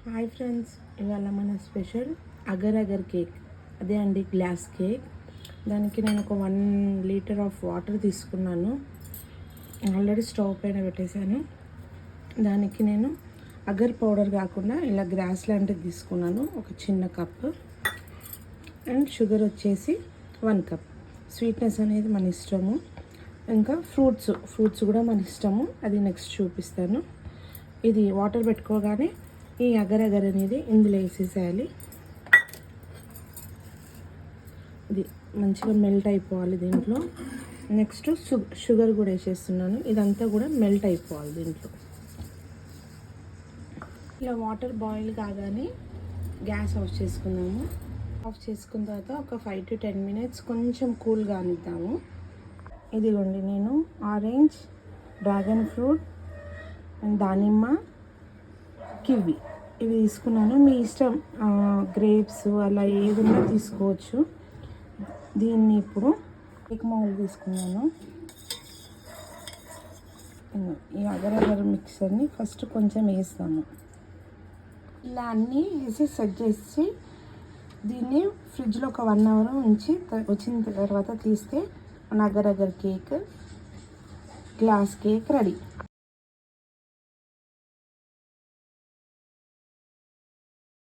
Hi friends, ఇవాళ మన special agar agar cake. అదే అండి, గ్లాస్ కేక్. దానికి నేను ఒక 1 లీటర్ ఆఫ్ వాటర్ తీసుకున్నాను. ఆల్రెడీ స్టవ్ పైన పెట్టేశాను. దానికి నేను అగర్ పౌడర్ కాకుండా ఇలా గ్రాస్ లాంటిది తీసుకున్నాను, ఒక చిన్న కప్పు. అండ్ షుగర్ వచ్చేసి 1 కప్. స్వీట్నెస్ అనేది మన ఇష్టము. ఇంకా ఫ్రూట్స్ కూడా మన ఇష్టము, అది నెక్స్ట్ చూపిస్తాను. ఇది వాటర్ పెట్టుకోగానే ఈ అగర్ అగర్ అనేది ఇందులో వేసేసేయాలి. ఇది మంచిగా మెల్ట్ అయిపోవాలి దీంట్లో. నెక్స్ట్ షుగర్ కూడా వేసేస్తున్నాను. ఇదంతా కూడా మెల్ట్ అయిపోవాలి దీంట్లో. ఇలా వాటర్ బాయిల్ కాగానే గ్యాస్ ఆఫ్ చేసుకుందాము. ఆఫ్ చేసుకున్న తర్వాత ఒక 5 to 10 minutes కొంచెం కూల్ కానిద్దాము. ఇదిగోండి, నేను ఆరెంజ్, డ్రాగన్ ఫ్రూట్ అండ్ దానిమ్మ, కివి ఇవి తీసుకున్నాను. మీ ఇష్టం, గ్రేప్స్ అలా ఏదైనా తీసుకోవచ్చు. దీన్ని ఇప్పుడు కేక్ మౌల్డ్ తీసుకున్నాను. ఈ అగర్ అగర్ మిక్సర్ని ఫస్ట్ కొంచెం వేస్తాము. ఇలా అన్నీ వేసి సెట్ చేసి దీన్ని ఫ్రిడ్జ్లో ఒక 1 hour ఉంచి వచ్చిన తర్వాత తీస్తే మన agar agar cake, glass cake ready.